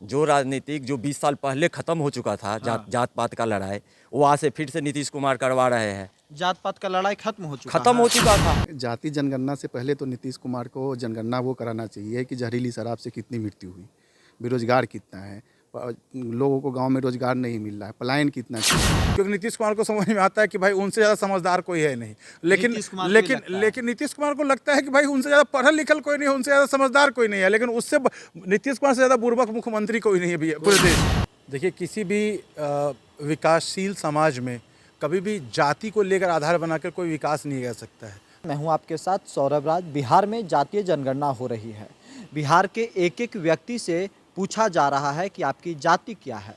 जो राजनीतिक जो 20 साल पहले खत्म हो चुका था, जात पात का लड़ाई, वो आज से फिर से नीतीश कुमार करवा रहे हैं। जात पात का लड़ाई खत्म हो चुका था। जाति जनगणना से पहले तो नीतीश कुमार को जनगणना वो कराना चाहिए कि जहरीली शराब से कितनी मृत्यु हुई, बेरोजगार कितना है, लोगों को गांव में रोजगार नहीं मिल रहा है, पलायन कितना है। क्योंकि नीतीश कुमार को समझ में आता है कि भाई उनसे ज़्यादा समझदार कोई है नहीं, लेकिन नीतीश कुमार को लगता है कि भाई उनसे ज़्यादा पढ़ा लिखल कोई नहीं है, उनसे ज़्यादा समझदार कोई नहीं है, लेकिन उससे नीतीश कुमार से ज़्यादा बुर्बक मुख्यमंत्री कोई नहीं है पूरे देश में। देखिए, किसी भी विकासशील समाज में कभी भी जाति को लेकर आधार बनाकर कोई विकास नहीं कर सकता है। मैं हूं आपके साथ सौरभ राज। बिहार में जातीय जनगणना हो रही है। बिहार के एक एक व्यक्ति से पूछा जा रहा है कि आपकी जाति क्या है,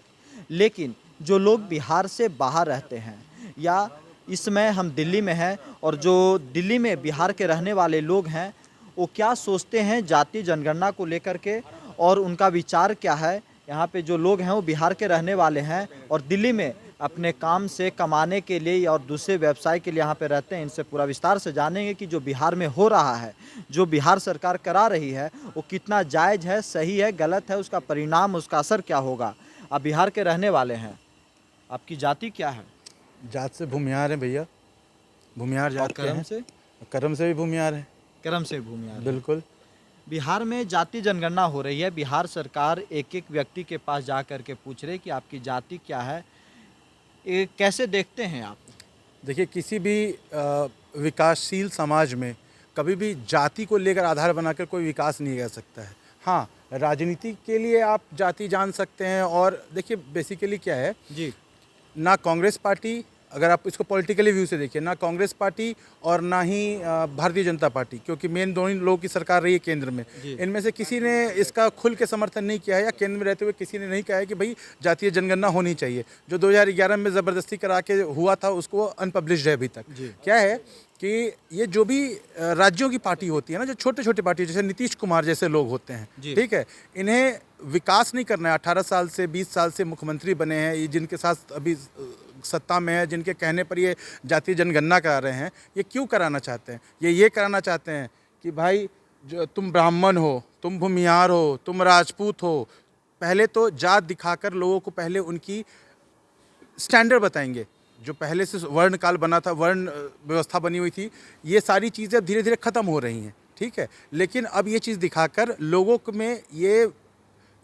लेकिन जो लोग बिहार से बाहर रहते हैं या इस समय हम दिल्ली में हैं और जो दिल्ली में बिहार के रहने वाले लोग हैं वो क्या सोचते हैं जातीय जनगणना को लेकर के और उनका विचार क्या है। यहाँ पे जो लोग हैं वो बिहार के रहने वाले हैं और दिल्ली में अपने काम से कमाने के लिए और दूसरे व्यवसाय के लिए यहाँ पे रहते हैं। इनसे पूरा विस्तार से जानेंगे कि जो बिहार में हो रहा है, जो बिहार सरकार करा रही है, वो कितना जायज़ है, सही है, गलत है, उसका परिणाम, उसका असर क्या होगा। आप बिहार के रहने वाले हैं, आपकी जाति क्या है? जात से भूमियार है भैया, भूमियार जात के हैं। कर्म से भी भूमियार है। कर्म से भूमियार, बिल्कुल। बिहार में जाति जनगणना हो रही है। बिहार सरकार एक एक व्यक्ति के पास जा कर के पूछ रही कि आपकी जाति क्या है। ये कैसे देखते हैं आप? देखिए, किसी भी विकासशील समाज में कभी भी जाति को लेकर आधार बनाकर कोई विकास नहीं कर सकता है। हाँ, राजनीति के लिए आप जाति जान सकते हैं। और देखिए, बेसिकली क्या है जी, ना कांग्रेस पार्टी, अगर आप इसको पॉलिटिकली व्यू से देखिए, ना कांग्रेस पार्टी और ना ही भारतीय जनता पार्टी, क्योंकि मेन दोनों लोगों की सरकार रही है केंद्र में, इनमें से किसी ने इसका खुल के समर्थन नहीं किया है, या केंद्र में रहते हुए किसी ने नहीं कहा है कि भाई जातीय जनगणना होनी चाहिए। जो 2011 में ज़बरदस्ती करा के हुआ था उसको अनपब्लिश्ड है अभी तक। क्या है कि ये जो भी राज्यों की पार्टी होती है ना, जो छोटे छोटे पार्टी जैसे नीतीश कुमार जैसे लोग होते हैं, ठीक है, इन्हें विकास नहीं करना है। 18 साल से 20 साल से मुख्यमंत्री बने हैं, ये जिनके साथ अभी सत्ता में है, जिनके कहने पर ये जातीय जनगणना करा रहे हैं, ये क्यों कराना चाहते हैं? ये कराना चाहते हैं कि भाई जो तुम ब्राह्मण हो, तुम भूमियार हो, तुम राजपूत हो, पहले तो जात दिखाकर लोगों को पहले उनकी स्टैंडर्ड बताएंगे। जो पहले से वर्ण काल बना था, वर्ण व्यवस्था बनी हुई थी, ये सारी चीज़ें धीरे धीरे ख़त्म हो रही हैं, ठीक है। लेकिन अब ये चीज़ दिखाकर लोगों में ये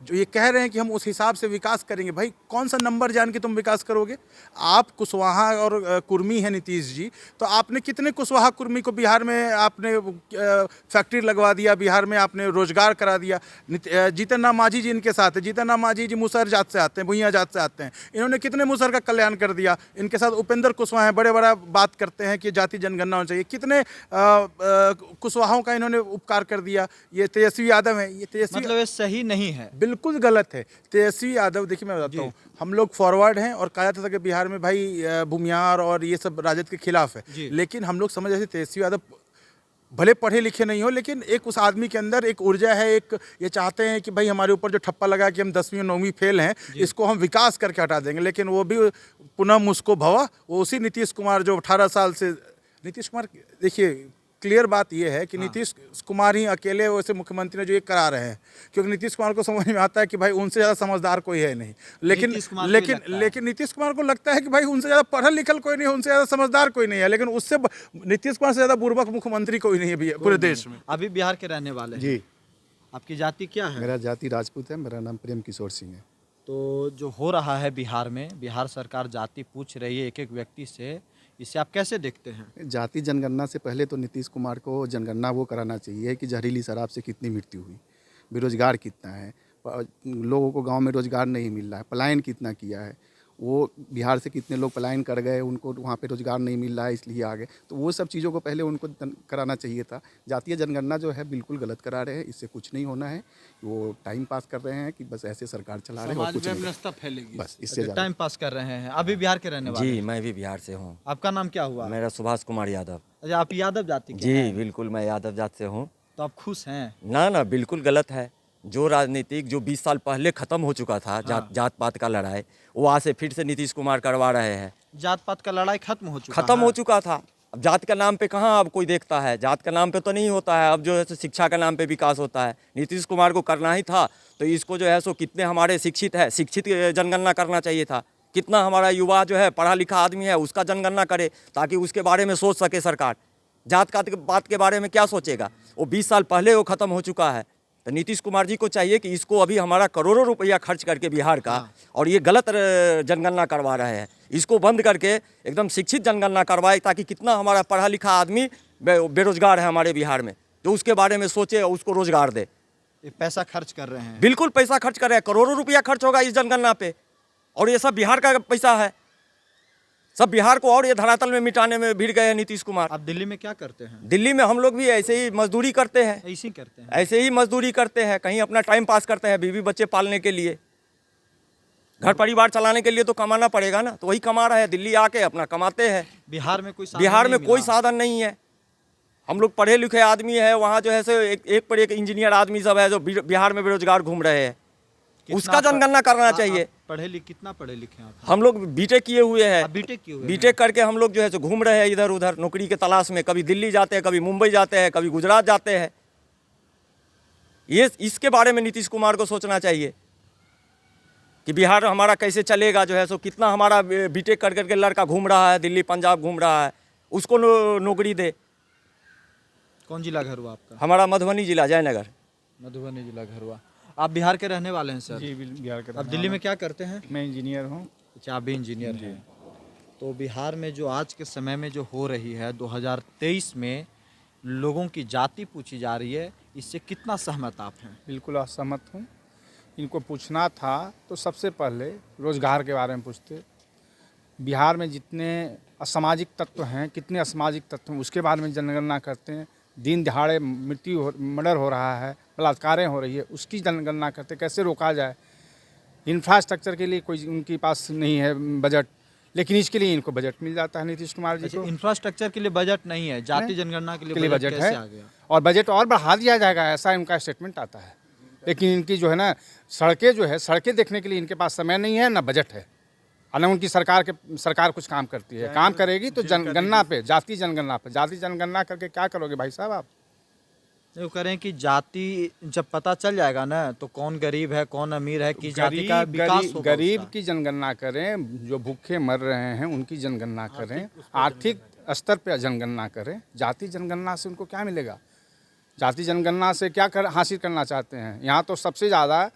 जो ये कह रहे हैं कि हम उस हिसाब से विकास करेंगे, भाई कौन सा नंबर जान के तुम विकास करोगे? आप कुशवाहा और कुर्मी हैं नीतीश जी, तो आपने कितने कुशवाहा कुर्मी को बिहार में आपने फैक्ट्री लगवा दिया, बिहार में आपने रोजगार करा दिया। जीतन राम मांझी जी इनके साथ है। जीतन राम मांझी जी मुसहर जात से आते हैं, भुइयाँ जात से आते हैं। इन्होंने कितने मुसहर का कल्याण कर दिया। इनके साथ उपेंद्र कुशवाहा हैं, बड़े बड़ा बात करते हैं कि जाति जनगणना होनी चाहिए। कितने कुशवाहों का इन्होंने उपकार कर दिया। ये तेजस्वी यादव हैं, ये तेजस्वी मतलब ये सही नहीं है, बिल्कुल गलत है। तेजस्वी यादव, देखिए मैं बताता हूँ, हम लोग फॉरवर्ड हैं और कहा जाता था कि बिहार में भाई भूमियार और ये सब राजद के खिलाफ है, लेकिन हम लोग समझ रहे थे तेजस्वी यादव भले पढ़े लिखे नहीं हो, लेकिन एक उस आदमी के अंदर एक ऊर्जा है, एक ये चाहते हैं कि भाई हमारे ऊपर जो ठप्पा लगा कि हम 10वीं और 9वीं फेल हैं, इसको हम विकास करके हटा देंगे। लेकिन वो भी पुनः मुझको भवा, वो उसी नीतीश कुमार जो 18 साल से नीतीश कुमार, देखिए क्लियर बात यह है कि नीतीश कुमार ही अकेले वैसे मुख्यमंत्री ने जो ये करा रहे हैं, क्योंकि नीतीश कुमार को समझ में आता है कि भाई उनसे ज़्यादा समझदार कोई है नहीं, लेकिन नीतीश कुमार को लगता है कि भाई उनसे ज़्यादा पढ़ा लिखल कोई नहीं है, उनसे ज़्यादा समझदार कोई नहीं है, लेकिन उससे नीतीश कुमार से ज़्यादा बुर्बक मुख्यमंत्री कोई नहीं है पूरे देश में। अभी बिहार के रहने वाले जी। आपकी जाति क्या है? मेरा जाति राजपूत है, मेरा नाम प्रेम किशोर सिंह है। तो जो हो रहा है बिहार में, बिहार सरकार जाति पूछ रही है एक एक व्यक्ति से, इसे आप कैसे देखते हैं? जाति जनगणना से पहले तो नीतीश कुमार को जनगणना वो कराना चाहिए कि जहरीली शराब से कितनी मृत्यु हुई, बेरोजगार कितना है, लोगों को गांव में रोजगार नहीं मिल रहा है, पलायन कितना किया है, वो बिहार से कितने लोग पलायन कर गए, उनको वहाँ पे रोजगार नहीं मिल रहा है इसलिए आ गए। तो वो सब चीज़ों को पहले उनको कराना चाहिए था। जातीय जनगणना जो है बिल्कुल गलत करा रहे हैं, इससे कुछ नहीं होना है। वो टाइम पास कर रहे हैं कि बस ऐसे सरकार चला रहे हैं और कुछ नहीं, फैलेगी बस इससे टाइम पास कर रहे हैं। अभी बिहार के रहने वाले? जी, मैं भी बिहार से हूँ। आपका नाम क्या हुआ? मेरा सुभाष कुमार यादव। अच्छा, आप यादव जाति के जी हैं? बिल्कुल, मैं यादव जात से हूँ। तो आप खुश हैं? ना, बिल्कुल गलत है। जो राजनीतिक जो 20 साल पहले खत्म हो चुका था, जात पात का लड़ाई, वो आज से फिर से नीतीश कुमार करवा रहे हैं। जात पात का लड़ाई खत्म हो चुका था। अब जात के नाम पे कहाँ अब कोई देखता है, जात के नाम पे तो नहीं होता है। अब जो है सो शिक्षा के नाम पे विकास होता है। नीतीश कुमार को करना ही था तो इसको जो है सो कितने हमारे शिक्षित है, शिक्षित जनगणना करना चाहिए था। कितना हमारा युवा जो है पढ़ा लिखा आदमी है उसका जनगणना करे ताकि उसके बारे में सोच सके सरकार। जात का बात के बारे में क्या सोचेगा? वो 20 साल पहले वो ख़त्म हो चुका है। तो नीतीश कुमार जी को चाहिए कि इसको अभी हमारा करोड़ों रुपया खर्च करके बिहार का और ये गलत जनगणना करवा रहे हैं, इसको बंद करके एकदम शिक्षित जनगणना करवाए ताकि कितना हमारा पढ़ा लिखा आदमी बेरोजगार है हमारे बिहार में, जो उसके बारे में सोचे और उसको रोजगार दे। ये पैसा खर्च कर रहे हैं। बिल्कुल पैसा खर्च कर रहे हैं, करोड़ों रुपया खर्च होगा इस जनगणना पे और ये सब बिहार का पैसा है। सब बिहार को और ये धरातल में मिटाने में भिड़ गए हैं नीतीश कुमार। आप दिल्ली में क्या करते हैं? दिल्ली में हम लोग भी ऐसे ही मजदूरी करते हैं, ऐसे ही करते हैं। ऐसे ही मजदूरी करते हैं, कहीं अपना टाइम पास करते हैं, बीवी बच्चे पालने के लिए, घर परिवार चलाने के लिए तो कमाना पड़ेगा ना, तो वही कमा रहे हैं। दिल्ली आके अपना कमाते हैं। बिहार में कोई साधन बिहार में नहीं कोई मिला। साधन नहीं है। हम लोग पढ़े लिखे आदमी है, वहाँ जो है सो एक पर एक इंजीनियर आदमी सब है जो बिहार में बेरोजगार घूम रहे हैं। उसका जनगणना करना चाहिए। कितना पढ़े लिखे हैं आप? हम लोग बीटेक किए हुए हैं। आप बीटेक किए हुए हैं? बीटेक करके हम लोग जो है सो घूम रहे हैं इधर उधर नौकरी के तलाश में। कभी दिल्ली जाते हैं, कभी मुंबई जाते हैं, कभी गुजरात जाते हैं। ये इसके बारे में नीतीश कुमार को सोचना चाहिए कि बिहार हमारा कैसे चलेगा। जो है सो कितना हमारा बीटेक कर करके लड़का घूम रहा है, दिल्ली पंजाब घूम रहा है, उसको नौकरी दे। कौन जिला घर हुआ आपका? हमारा मधुबनी जिला जयनगर। मधुबनी जिला घर हुआ। आप बिहार के रहने वाले हैं सर? जी बिहार के आप दिल्ली में क्या करते हैं? मैं इंजीनियर हूँ। अच्छा, आप भी इंजीनियर हैं। तो बिहार में जो आज के समय में जो हो रही है 2023 में लोगों की जाति पूछी जा रही है, इससे कितना सहमत आप हैं? बिल्कुल असहमत हूँ। इनको पूछना था तो सबसे पहले रोज़गार के बारे में पूछते। बिहार में जितने असामाजिक तत्व हैं, कितने असामाजिक तत्व हैं, उसके बारे में जनगणना करते हैं। दिन दहाड़े मर्डर हो रहा है, बलात्कारें हो रही है, उसकी जनगणना करते कैसे रोका जाए। इंफ्रास्ट्रक्चर के लिए कोई उनके पास नहीं है बजट, लेकिन इसके लिए इनको बजट मिल जाता है नीतीश कुमार जी को। इंफ्रास्ट्रक्चर के लिए बजट नहीं है, जाति जनगणना के लिए बजट कैसे है आ गया? और बजट और बढ़ा दिया जाएगा, ऐसा इनका स्टेटमेंट आता है। लेकिन इनकी जो है ना सड़कें देखने के लिए इनके पास समय नहीं है, ना बजट है। और न उनकी सरकार कुछ काम करती है। काम करेगी तो जनगणना पे, जाति जनगणना करके क्या करोगे भाई साहब आप? वो करें कि जाति जब पता चल जाएगा ना तो कौन गरीब है कौन अमीर है, कि जाति का विकास होगा। गरीब उसका। की जनगणना करें, जो भूखे मर रहे हैं उनकी जनगणना करें, आर्थिक स्तर पर जनगणना करें। जाति जनगणना से उनको क्या मिलेगा? जाति जनगणना से क्या हासिल करना चाहते हैं? यहाँ तो सबसे ज़्यादा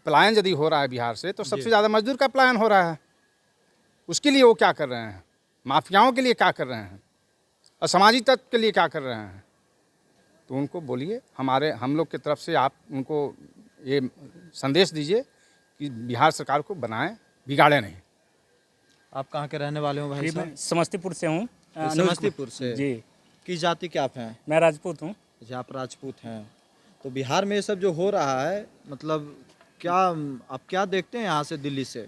पलायन यदि हो रहा है बिहार से, तो सबसे ज़्यादा मजदूर का पलायन हो रहा है। उसके लिए वो क्या कर रहे हैं? माफियाओं के लिए क्या कर रहे हैं? असामाजिक तत्व के लिए क्या कर रहे हैं? तो उनको बोलिए, हम लोग की तरफ से आप उनको ये संदेश दीजिए कि बिहार सरकार को बनाएं, बिगाड़े नहीं। आप कहाँ के रहने वाले हो भाई जी, साहब? मैं समस्तीपुर से हूँ। समस्तीपुर से। जी, किस जाति के आप हैं? मैं राजपूत हूँ। अच्छा, आप राजपूत हैं। तो बिहार में ये सब जो हो रहा है, मतलब क्या आप क्या देखते हैं यहाँ से दिल्ली से?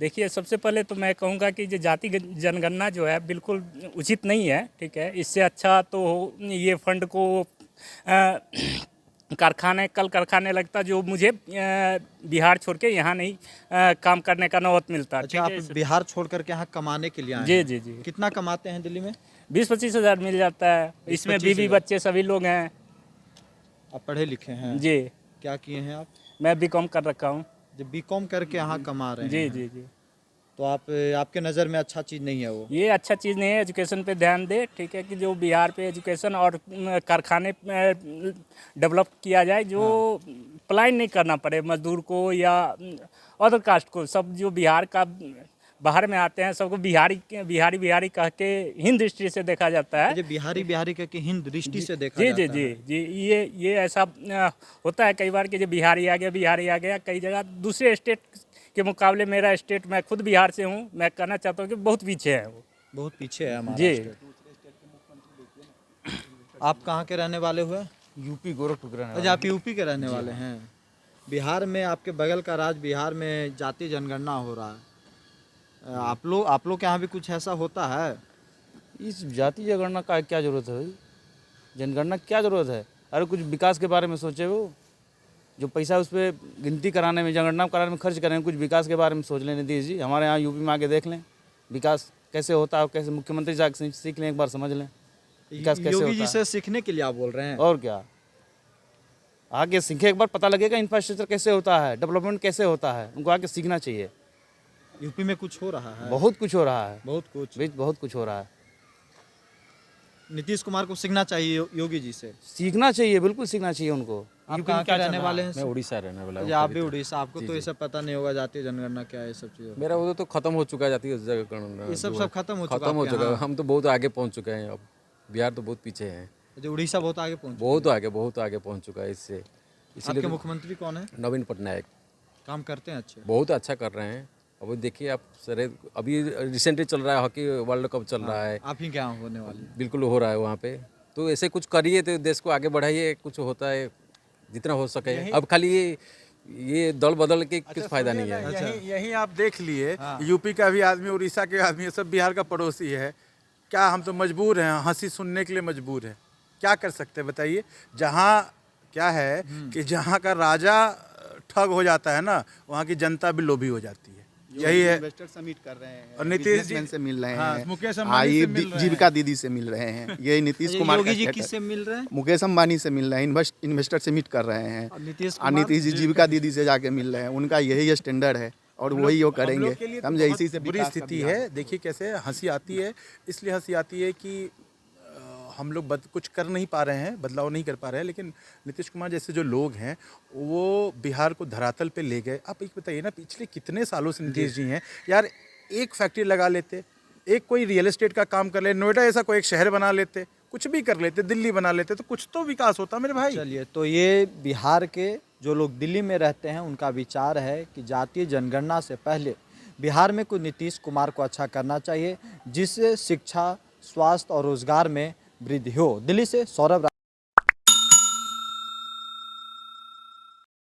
देखिए, सबसे पहले तो मैं कहूँगा कि जो जाति जनगणना जो है बिल्कुल उचित नहीं है। ठीक है, इससे अच्छा तो ये फंड को कल कारखाने लगता जो मुझे बिहार छोड़ के यहाँ नहीं काम करने का नौबत मिलता। अच्छा, आप बिहार छोड़ करके यहाँ कमाने के लिए आए जी हैं? जी जी। कितना कमाते हैं दिल्ली में? 20-25 हज़ार मिल जाता है। इसमें 25 बीवी हज़ार। बच्चे सभी लोग हैं। आप पढ़े लिखे हैं? जी, क्या किए हैं आप? मैं बीकॉम कर रखा हूँ। जब बीकॉम करके यहाँ कमा रहे जी हैं, जी जी। तो आपके नज़र में अच्छा चीज़ नहीं है वो? ये अच्छा चीज़ नहीं है। एजुकेशन पे ध्यान दे। ठीक है, कि जो बिहार पे एजुकेशन और कारखाने डेवलप किया जाए, जो पलायन नहीं करना पड़े मजदूर को या अदर कास्ट को। सब जो बिहार का बाहर में आते हैं सबको बिहारी कह के हिंद दृष्टि से देखा जाता है। जो बिहारी करके हिंद दृष्टि से देखा जी जाता जी है। जी जी। ये ऐसा होता है कई बार कि जो बिहारी आ गया। कई जगह दूसरे स्टेट के मुकाबले मेरा स्टेट, मैं खुद बिहार से हूँ, मैं कहना चाहता हूँ कि बहुत पीछे है वो। बहुत पीछे है हमारा जी। स्टेट। आप कहाँ के रहने वाले हुए? यूपी गोरखपुर के रहने वाले अच्छा, आप यूपी के रहने वाले हैं। बिहार में आपके बगल का राज्य बिहार में जाति जनगणना हो रहा है। आप लोग के यहाँ भी कुछ ऐसा होता है? हैं। इस जाति जनगणना का क्या जरूरत है भाई? जनगणना क्या जरूरत है? अरे कुछ विकास के बारे में सोचे। वो जो पैसा उस पर गिनती कराने में, जनगणना कराने में खर्च करें, कुछ विकास के बारे में सोच लें। नीतीश जी हमारे यहाँ यूपी में आके देख लें विकास। कैसे होता है, कैसे मुख्यमंत्री जाकर सीख लें, एक बार समझ लें विकास कैसे योगी होता जी है। से सीखने के लिए आप बोल रहे हैं? और क्या, आगे सीखे, एक बार पता लगेगा इंफ्रास्ट्रक्चर कैसे होता है, डेवलपमेंट कैसे होता है, उनको आगे सीखना चाहिए। यूपी में कुछ हो रहा है? बहुत कुछ हो रहा है, बहुत कुछ। बहुत कुछ हो रहा है। नीतीश कुमार को सीखना चाहिए योगी जी से। सीखना चाहिए, बिल्कुल सीखना चाहिए उनको। आप यूपी में कहाँ के क्या चल रहने रहा वाले है? हैं? मैं उड़ीसा रहने वाला हूँ। अच्छा, आप भी उड़ीसा, आपको तो ये सब पता नहीं होगा, जातीय जनगणना क्या है, ये सब चीज़ें। मेरा उधर तो खत्म हो चुका है जातीय जनगणना। ये सब जो है, खत्म हो चुका खत्म हो आपके चुका है। यहाँ? हम तो बहुत आगे पहुंच चुके हैं। अब बिहार तो बहुत पीछे है, जो उड़ीसा बहुत आगे पहुंच बहुत आगे पहुंच चुका है इससे। आपके इसीलिए तो मुख्यमंत्री कौन है? नवीन पटनायक काम करते हैं अच्छे? बहुत अच्छा कर रहे हैं। अब देखिए आप सर, अभी रिसेंटली चल रहा है हॉकी वर्ल्ड कप चल रहा है, आप ही क्या होने वाले? बिल्कुल हो रहा है वहाँ पे। तो ऐसे कुछ करिए तो देश को आगे बढ़ाइए, कुछ होता है जितना हो सके। अब खाली ये दल बदल के कुछ फायदा नहीं है। यही आप देख लिए, यूपी का भी आदमी, उड़ीसा के आदमी, ये सब बिहार का पड़ोसी है। क्या हम तो मजबूर हैं, हंसी सुनने के लिए मजबूर हैं। क्या कर सकते हैं बताइए। जहाँ क्या है कि जहाँ का राजा ठग हो जाता है ना, वहाँ की जनता भी लोभी हो जाती है। यही है। इन्वेस्टर समिट कर रहे हैं और नीतीश जी बिजनेसमैन से मिल रहे हाँ, हैं, मुकेश अंबानी से मिल रहे हैं। जीविका दीदी से मिल रहे हैं। ये नीतीश कुमार योगी का जी स्टेटस। किससे मिल रहे हैं? मुकेश अंबानी से मिल रहे हैं, इन्वेस्टर से मीट कर रहे हैं। और नीतीश और नीतीश जी जीविका दीदी से जाके मिल रहे हैं। उनका यही स्टैंडर्ड है और वही वो हम करेंगे। लोग के लिए तो समझे, बहुत इसी से बुरी विकास का स्थिति बिहार। है। देखिए कैसे हंसी आती है, इसलिए हंसी आती है कि हम लोग कुछ कर नहीं पा रहे हैं, बदलाव नहीं कर पा रहे हैं। लेकिन नीतीश कुमार जैसे जो लोग हैं वो बिहार को धरातल पे ले गए। आप एक बताइए ना, पिछले कितने सालों से नीतीश जी हैं यार, एक फैक्ट्री लगा लेते, एक कोई रियल एस्टेट का काम कर ले, नोएडा ऐसा कोई एक शहर बना लेते, कुछ भी कर लेते, दिल्ली बना लेते, तो कुछ तो विकास होता मेरे भाई। चलिए, तो ये बिहार के जो लोग दिल्ली में रहते हैं उनका विचार है कि जातीय जनगणना से पहले बिहार में कुछ नीतीश कुमार को अच्छा करना चाहिए, जिससे शिक्षा, स्वास्थ्य और रोजगार में वृद्धि हो। दिल्ली से सौरभ।